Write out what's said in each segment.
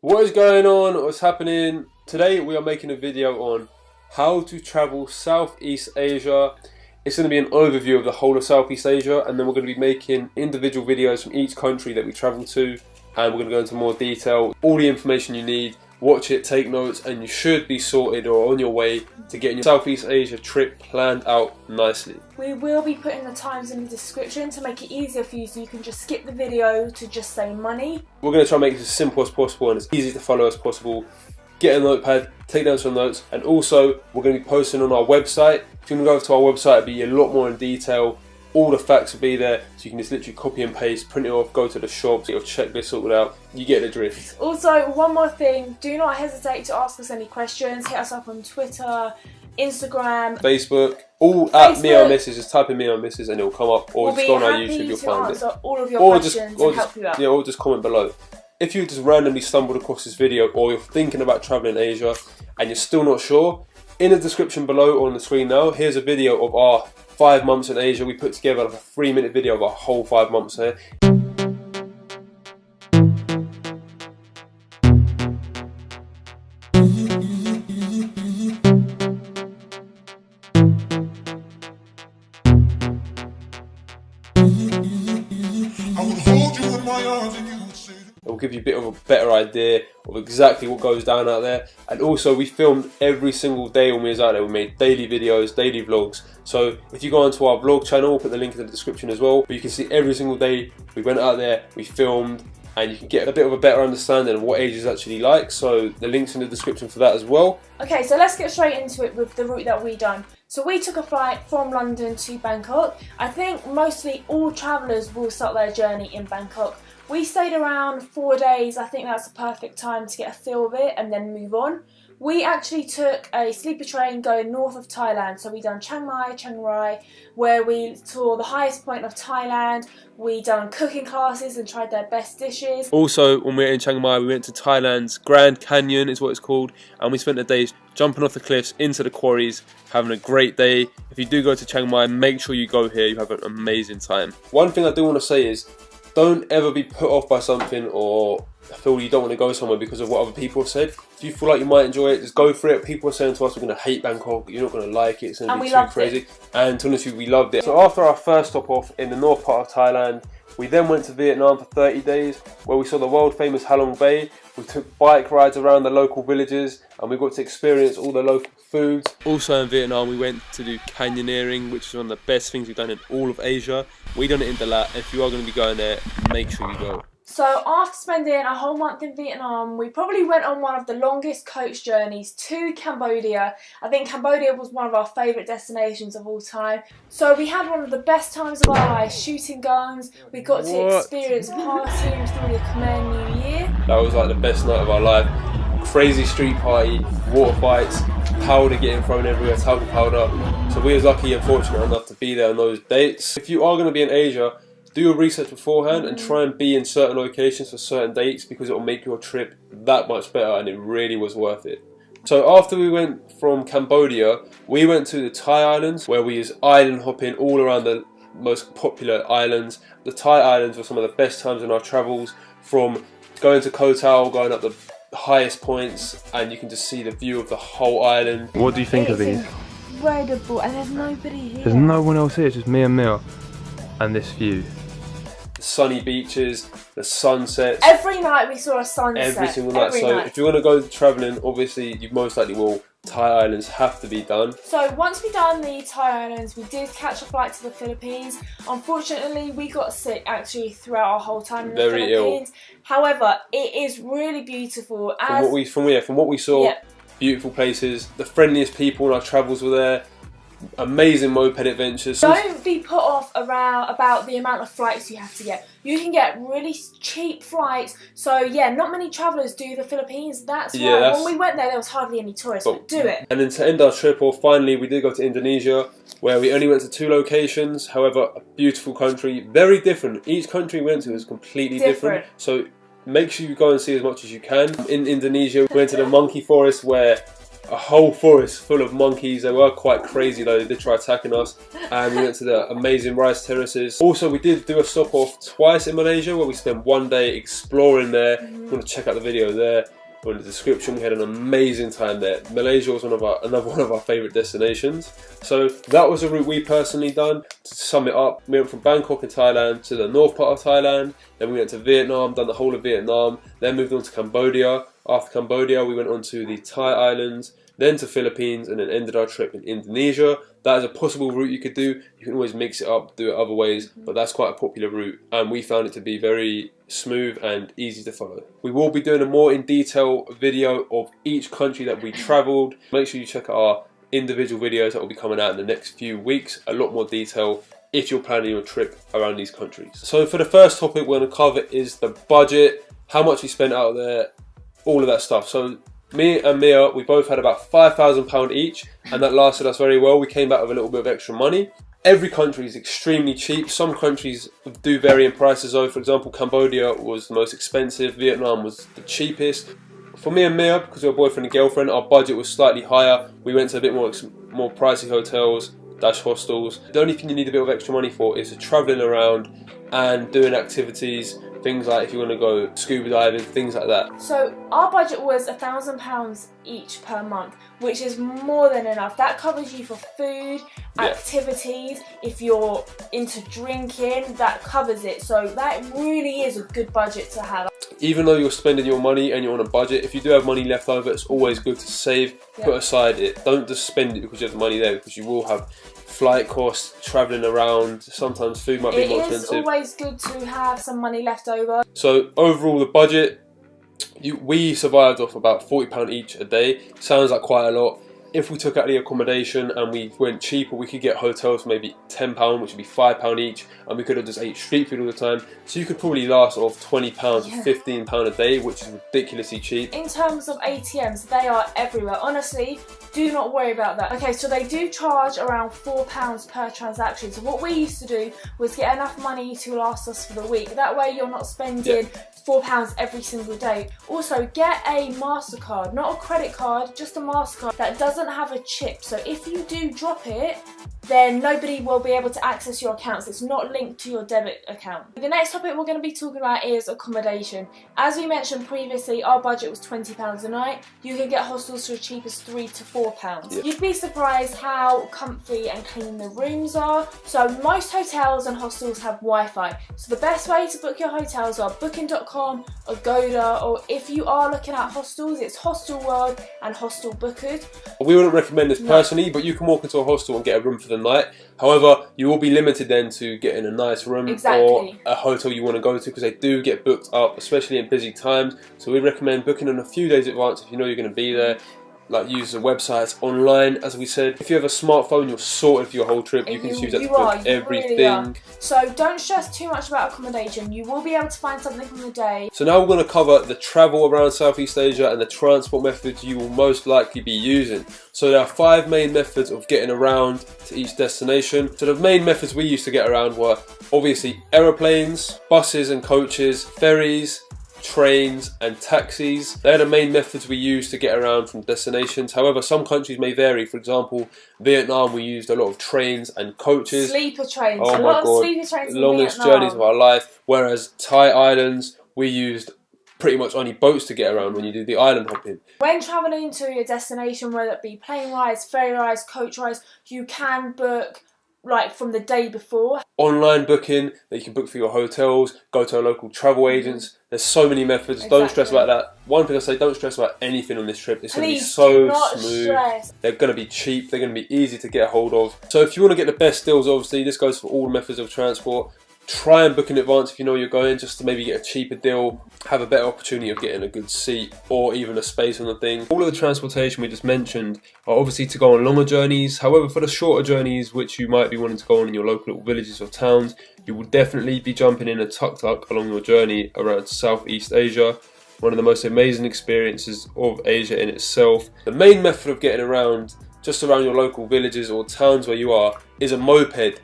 What is going on? What's happening? Today we are making a video on how to travel Southeast Asia. It's going to be an overview of the whole of Southeast Asia, and then we're going to be making individual videos from each country that we travel to, and we're going to go into more detail. All the information you need, watch it, take notes, and you should be sorted or on your way to getting your Southeast Asia trip planned out nicely. We will be putting the times in the description to make it easier for you, so you can just skip the video to just say money. We're going to try and make it as simple as possible and as easy to follow as possible. Get a notepad, take down some notes, and also we're going to be posting on our website. If you want to go over to our website, it'll be a lot more in detail. All the facts will be there, so you can just literally copy and paste, print it off, go to the shops, get your checklist sorted out. You get the drift. Also, one more thing, do not hesitate to ask us any questions. Hit us up on Twitter, Instagram, Facebook, all at Me or Mrs. Just type in Me or Mrs. and it'll come up, or just go on our YouTube, you'll find it. All of your questions and help you out. Yeah, or just comment below. If you just randomly stumbled across this video, or you're thinking about traveling Asia and you're still not sure, in the description below or on the screen now, here's a video of our 5 months in Asia. We put together like a 3-minute video of our whole 5 months here. It will give you a bit of a better idea of exactly what goes down out there. And also, we filmed every single day when we was out there. We made daily videos, daily vlogs. So if you go onto our vlog channel, we'll put the link in the description as well. But you can see every single day we went out there, we filmed, and you can get a bit of a better understanding of what Asia is actually like. So the link's in the description for that as well. Okay, so let's get straight into it with the route that we done. So we took a flight from London to Bangkok. I think mostly all travellers will start their journey in Bangkok. We stayed around 4 days. I think that's a perfect time to get a feel of it and then move on. We actually took a sleeper train going north of Thailand. So we done Chiang Mai, Chiang Rai, where we saw the highest point of Thailand. We done cooking classes and tried their best dishes. Also, when we were in Chiang Mai, we went to Thailand's Grand Canyon, is what it's called, and we spent the days jumping off the cliffs into the quarries, having a great day. If you do go to Chiang Mai, make sure you go here. You have an amazing time. One thing I do want to say is, don't ever be put off by something or feel you don't want to go somewhere because of what other people have said. If you feel like you might enjoy it, just go for it. People are saying to us, we're going to hate Bangkok, you're not going to like it, it's going to be too crazy. And to be honest with you, we loved it. So after our first stop off in the north part of Thailand, we then went to Vietnam for 30 days where we saw the world famous Halong Bay. We took bike rides around the local villages and we got to experience all the local foods. Also in Vietnam we went to do canyoneering, which is one of the best things we've done in all of Asia. We done it in Dalat. If you are going to be going there, make sure you go. So after spending a whole month in Vietnam, we probably went on one of the longest coach journeys to Cambodia. I think Cambodia was one of our favourite destinations of all time. So we had one of the best times of our lives shooting guns. We got to experience partying through the Khmer New Year. That was like the best night of our life. Crazy street party, water fights, powder getting thrown everywhere, talcum powder. So we was lucky and fortunate enough to be there on those dates. If you are going to be in Asia, do your research beforehand and try and be in certain locations for certain dates, because it will make your trip that much better, and it really was worth it. So after we went from Cambodia, we went to the Thai islands where we was island hopping all around the most popular islands. The Thai islands were some of the best times in our travels, from going to Koh Tao, going up the highest points, and you can just see the view of the whole island. What do you think of these? Incredible, and there's nobody here. There's no one else here, it's just me and Mia and this view. The sunny beaches, the sunsets. Every night we saw a sunset. Every single night. So if you want to go travelling, obviously you most likely will. Thai islands have to be done. So once we done the Thai islands, we did catch a flight to the Philippines. Unfortunately, we got sick actually throughout our whole time in the Philippines. Ill. However, it is really beautiful. From what we saw, beautiful places. The friendliest people in our travels were there. Amazing moped adventures. Don't be put off about the amount of flights you have to get. You can get really cheap flights. So yeah, not many travellers do the Philippines. That's why when we went there was hardly any tourists. But do it. And then to end our trip off, finally we did go to Indonesia, where we only went to 2 locations. However, a beautiful country, very different. Each country we went to was completely different. So make sure you go and see as much as you can. In Indonesia, we went to the monkey forest, where a whole forest full of monkeys. They were quite crazy though, they did try attacking us. And we went to the amazing rice terraces. Also, we did do a stop off twice in Malaysia where we spent one day exploring there. If you want to check out the video there, or in the description, we had an amazing time there. Malaysia was another one of our favourite destinations. So that was a route we personally done. To sum it up, we went from Bangkok in Thailand to the north part of Thailand. Then we went to Vietnam, done the whole of Vietnam. Then moved on to Cambodia. After Cambodia, we went on to the Thai islands, then to Philippines, and then ended our trip in Indonesia. That is a possible route you could do. You can always mix it up, do it other ways, but that's quite a popular route, and we found it to be very smooth and easy to follow. We will be doing a more in detail video of each country that we travelled. Make sure you check out our individual videos that will be coming out in the next few weeks. A lot more detail if you're planning your trip around these countries. So for the first topic we're going to cover is the budget, how much we spent out there, all of that stuff. So me and Mia, we both had about £5,000 each, and that lasted us very well. We came back with a little bit of extra money. Every country is extremely cheap. Some countries do vary in prices though. For example, Cambodia was the most expensive, Vietnam was the cheapest. For me and Mia, because we were boyfriend and girlfriend, our budget was slightly higher. We went to a bit more pricey hotels, hostels. The only thing you need a bit of extra money for is travelling around and doing activities. Things like if you want to go scuba diving, things like that. So our budget was £1,000 each per month, which is more than enough. That covers you for food, activities. If you're into drinking, that covers it. So that really is a good budget to have. Even though you're spending your money and you're on a budget, if you do have money left over, it's always good to save, put aside it. Don't just spend it because you have the money there, because you will have flight costs, travelling around, sometimes food might be more expensive. It is always good to have some money left over. So overall the budget, we survived off about £40 each a day. Sounds like quite a lot. If we took out the accommodation and we went cheaper, we could get hotels for maybe £10, which would be £5 each, and we could have just ate street food all the time. So you could probably last off £20 or £15 a day, which is ridiculously cheap. In terms of ATMs, they are everywhere. Honestly, do not worry about that. Okay, so they do charge around £4 per transaction. So what we used to do was get enough money to last us for the week. That way you're not spending £4 every single day. Also, get a MasterCard, not a credit card, just a MasterCard that doesn't have a chip. So if you do drop it, then nobody will be able to access your accounts. It's not linked to your debit account. The next topic we're going to be talking about is accommodation. As we mentioned previously, our budget was £20 a night. You can get hostels for as cheap as £3 to £4. You'd be surprised how comfy and clean the rooms are. So most hotels and hostels have Wi-Fi. So the best way to book your hotels are Booking.com, Agoda, or if you are looking at hostels, it's Hostelworld and Hostel Bookers. We wouldn't recommend this personally, but you can walk into a hostel and get a room for the night. However, you will be limited then to getting a nice room or a hotel you want to go to, because they do get booked up, especially in busy times. So we recommend booking in a few days in advance if you know you're going to be there. Like use the websites online, as we said. If you have a smartphone, you're sorted for your whole trip. You can just use that to book everything. Really, so don't stress too much about accommodation. You will be able to find something on the day. So now we're going to cover the travel around Southeast Asia and the transport methods you will most likely be using. So there are 5 main methods of getting around to each destination. So the main methods we used to get around were obviously aeroplanes, buses and coaches, ferries, trains and taxis. They're the main methods we use to get around from destinations. However, some countries may vary. For example, Vietnam, we used a lot of trains and coaches. Sleeper trains. Oh my God, sleeper trains. Longest journeys of our life. Whereas Thai islands, we used pretty much only boats to get around when you do the island hopping. When travelling to a destination, whether it be plane rides, ferry rides, coach rides, you can book like from the day before. Online booking that you can book for your hotels, go to a local travel agents. There's so many methods. Don't stress about that. One thing I say, don't stress about anything on this trip. It's going to be so smooth. They're going to be cheap. They're going to be easy to get a hold of. So if you want to get the best deals, obviously this goes for all methods of transport. Try and book in advance if you know you're going, just to maybe get a cheaper deal, have a better opportunity of getting a good seat or even a space on the thing. All of the transportation we just mentioned are obviously to go on longer journeys. However, for the shorter journeys, which you might be wanting to go on in your local little villages or towns, you will definitely be jumping in a tuk-tuk along your journey around Southeast Asia. One of the most amazing experiences of Asia in itself. The main method of getting around, just around your local villages or towns where you are, is a moped.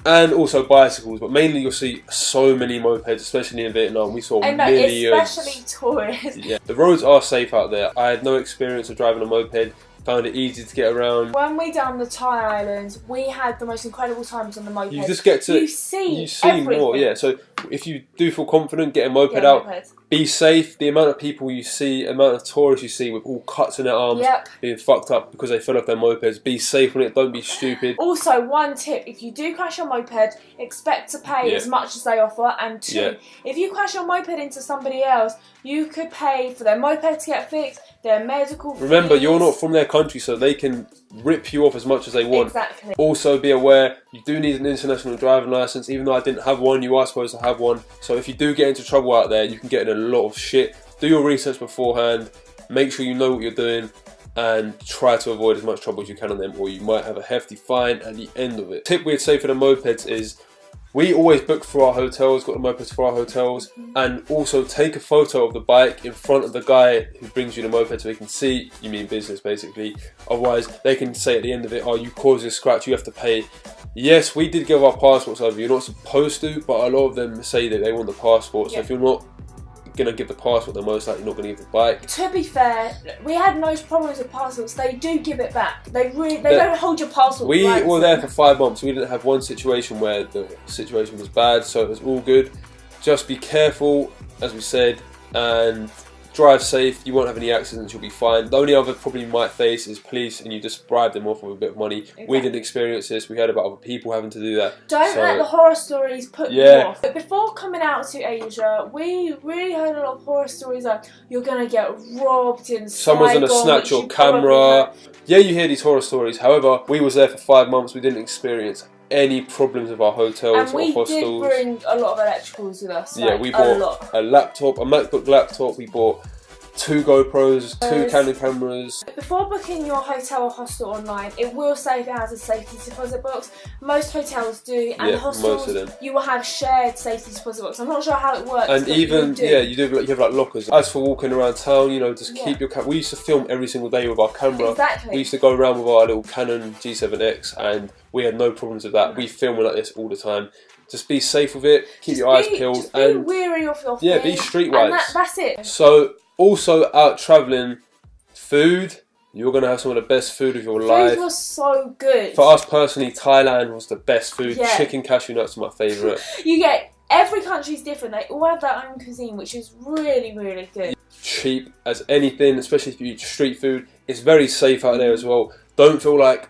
And also bicycles, but mainly you'll see so many mopeds, especially in Vietnam. We saw millions. Especially tourists. Yeah, the roads are safe out there. I had no experience of driving a moped. found it easy to get around. When we done the Thai Islands, we had the most incredible times on the moped. You just get to you see everything. More, yeah. So if you do feel confident, get a moped out. Be safe. The amount of people you see, amount of tourists you see with all cuts in their arms, being fucked up because they fell off their mopeds. Be safe on it. Don't be stupid. Also, one tip: if you do crash your moped, expect to pay as much as they offer. And two, if you crash your moped into somebody else, you could pay for their moped to get fixed, their medical fees. Remember, you're not from their country, so they can rip you off as much as they want. Exactly. Also, be aware you do need an international driving license. Even though I didn't have one, you are supposed to have one. So if you do get into trouble out there, you can get in a lot of shit. Do your research beforehand. Make sure you know what you're doing, and try to avoid as much trouble as you can on them, or you might have a hefty fine at the end of it. Tip we'd say for the mopeds is, we always book for our hotels, got the mopeds for our hotels, and also take a photo of the bike in front of the guy who brings you the moped so they can see you mean business, basically. Otherwise, they can say at the end of it, oh, you caused this scratch, you have to pay. Yes, we did give our passports over. You're not supposed to, but a lot of them say that they want the passport. So if you're not going to give the passport, they're most likely not going to give the bike. To be fair, we had no problems with passports. They do give it back. They don't hold your passport. We were there for 5 months. We didn't have one situation where the situation was bad, so it was all good. Just be careful, as we said, and drive safe. You won't have any accidents. You'll be fine. The only other problem you might face is police, and you just bribe them off with a bit of money. Exactly. We didn't experience this. We heard about other people having to do that. Don't let the horror stories put you off. But before coming out to Asia, we really heard a lot of horror stories like you're gonna get robbed in someone's gonna snatch your camera. Yeah, you hear these horror stories. However, we was there for 5 months. We didn't experience any problems with our hotels or hostels. And we did bring a lot of electricals with us. Yeah, we bought a laptop, a MacBook laptop. We bought 2 GoPros, 2 Canon cameras. Before booking your hotel or hostel online, it will say if it has a safety deposit box. Most hotels do, and hostels, most of them, you will have shared safety deposit box. I'm not sure how it works. And even you have like lockers. As for walking around town, you know, just keep your camera. We used to film every single day with our camera. Exactly. We used to go around with our little Canon G7X, and we had no problems with that. We film like this all the time. Just be safe with it. Keep your eyes peeled. Just be wary of your feet. Be streetwise. And that's it. So, also out travelling, food, you're going to have some of the best food of your life. Food was so good. For us personally, Thailand was the best food. Chicken cashew nuts are my favourite. You get, every country's different. They all have their own cuisine, which is really, really good. Cheap as anything, especially if you eat street food. It's very safe out there as well. Don't feel like,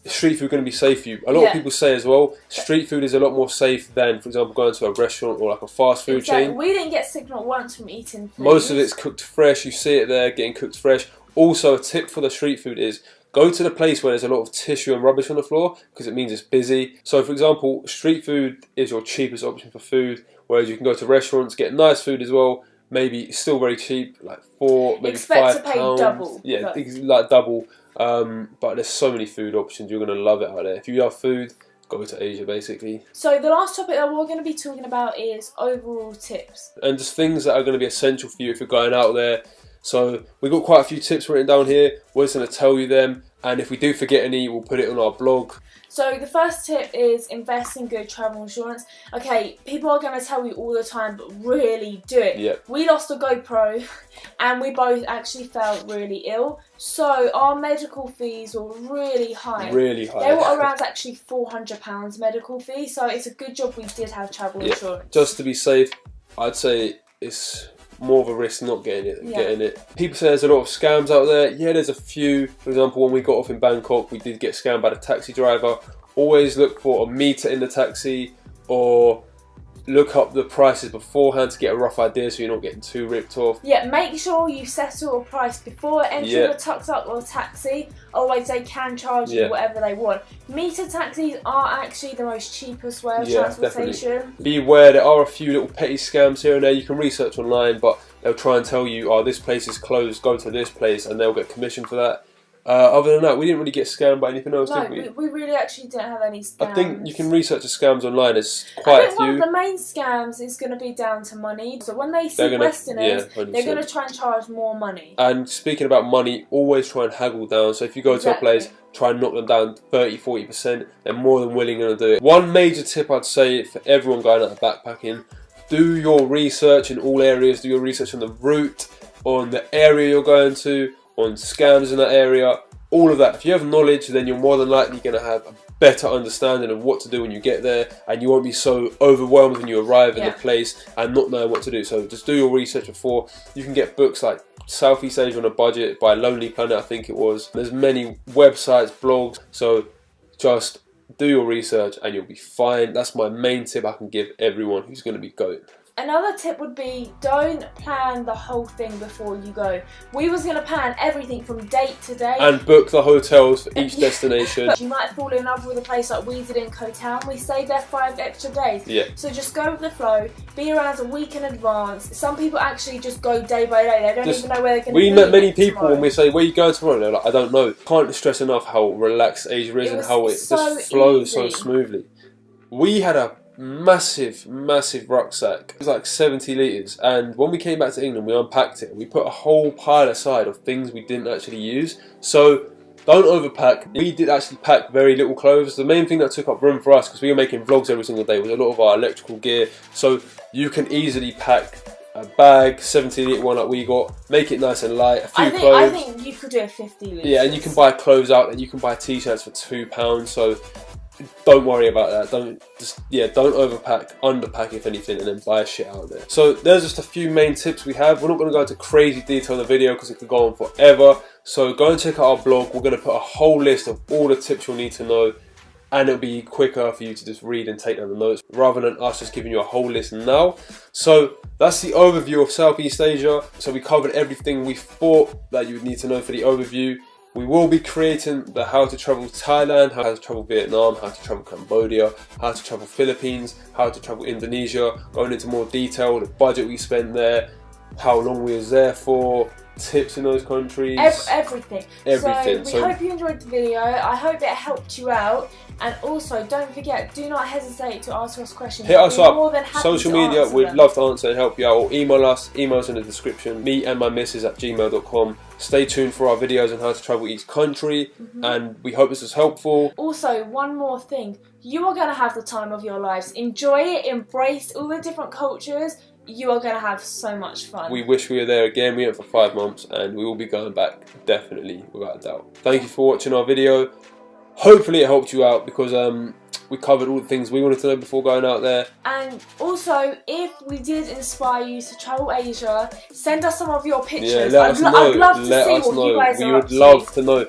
street food going to be safe for you. A lot of people say as well, street food is a lot more safe than, for example, going to a restaurant or like a fast food chain. We didn't get sick not once from eating food. Most of it's cooked fresh. You see it there getting cooked fresh. Also, a tip for the street food is go to the place where there's a lot of tissue and rubbish on the floor, because it means it's busy. So, for example, street food is your cheapest option for food, whereas you can go to restaurants, get nice food as well. Maybe still very cheap, like £4, maybe £5. To pay double. Yeah, like double. But there's so many food options. You're going to love it out there. If you love food, go to Asia, basically. So the last topic that we're going to be talking about is overall tips. And just things that are going to be essential for you if you're going out there. So we've got quite a few tips written down here. We're just going to tell you them. And if we do forget any, we'll put it on our blog. So the first tip is invest in good travel insurance. Okay, people are going to tell you all the time, but really do it. Yep. We lost a GoPro and we both actually felt really ill. So our medical fees were really high. Really high. They were around actually £400 medical fee. So it's a good job we did have travel insurance. Just to be safe, I'd say it's more of a risk not getting it than getting it. People say there's a lot of scams out there. Yeah, there's a few. For example, when we got off in Bangkok, we did get scammed by the taxi driver. Always look for a meter in the taxi, or look up the prices beforehand to get a rough idea so you're not getting too ripped off. Yeah, make sure you settle a price before entering the tuk-tuk or taxi, otherwise they can charge you whatever they want. Meter taxis are actually the most cheapest way of transportation. Definitely. Be aware there are a few little petty scams here and there. You can research online, but they'll try and tell you, oh, this place is closed, go to this place, and they'll get commission for that. Other than that, we didn't really get scammed by anything else, did we? No, we really actually didn't have any scams. I think you can research the scams online. There's quite a few. One of the main scams is going to be down to money. So when they see Westerners, they're going to try and charge more money. And speaking about money, always try and haggle down. So if you go to a place, try and knock them down 30-40%. They're more than willing to do it. One major tip I'd say for everyone going out backpacking, do your research in all areas. Do your research on the route, on the area you're going to, on scams in that area. all of that. If you have knowledge, then you're more than likely going to have a better understanding of what to do when you get there, and you won't be so overwhelmed when you arrive in the place and not knowing what to do. So just do your research before. You can get books like Southeast Asia on a Budget by Lonely Planet, I think it was. There's many websites, blogs, so just do your research and you'll be fine. That's my main tip I can give everyone who's going to be going. Another tip would be, don't plan the whole thing before you go. We was going to plan everything from date to date. And book the hotels for each destination. But you might fall in love with a place like we did in Koh Tao. We stayed there 5 extra days. Yeah. So just go with the flow, be around a week in advance. Some people actually just go day by day. They don't even know where they're going to be. We met many people when we say, where are you going tomorrow? They're like, I don't know. Can't stress enough how relaxed Asia is and how it just flows so smoothly. We had a massive rucksack. It was like 70 litres, and when we came back to England we unpacked it and we put a whole pile aside of things we didn't actually use. So don't overpack. We did actually pack very little clothes. The main thing that took up room for us, because we were making vlogs every single day, was a lot of our electrical gear. So you can easily pack a bag, 70 litre one like we got, make it nice and light, a few clothes. I think you could do a 50 litre. Yeah, and you can buy clothes out, and you can buy t-shirts for £2, so don't worry about that. Don't overpack, underpack if anything, and then buy shit out there. So there's just a few main tips we have. We're not going to go into crazy detail in the video because it could go on forever. So go and check out our blog. We're going to put a whole list of all the tips you'll need to know, and it'll be quicker for you to just read and take down the notes rather than us just giving you a whole list now. So that's the overview of Southeast Asia. So we covered everything we thought that you would need to know for the overview. We will be creating the how to travel Thailand, how to travel Vietnam, how to travel Cambodia, how to travel Philippines, how to travel Indonesia, going into more detail, the budget we spent there, how long we was there for, tips in those countries. Everything. So we hope you enjoyed the video. I hope it helped you out. And also, don't forget, do not hesitate to ask us questions. Hit us up. Social media, we'd love to answer and help you out. Or email us. Email's in the description. meandmymissus@gmail.com. Stay tuned for our videos on how to travel each country. And we hope this was helpful. Also, one more thing. You are going to have the time of your lives. Enjoy it. Embrace all the different cultures. You are going to have so much fun. We wish we were there again. We went for 5 months and we will be going back, definitely, without a doubt. Thank you for watching our video. Hopefully it helped you out because we covered all the things we wanted to know before going out there. And also, if we did inspire you to travel Asia, send us some of your pictures. Yeah, let us know. I'd love to see what you guys are up to. We would love to know.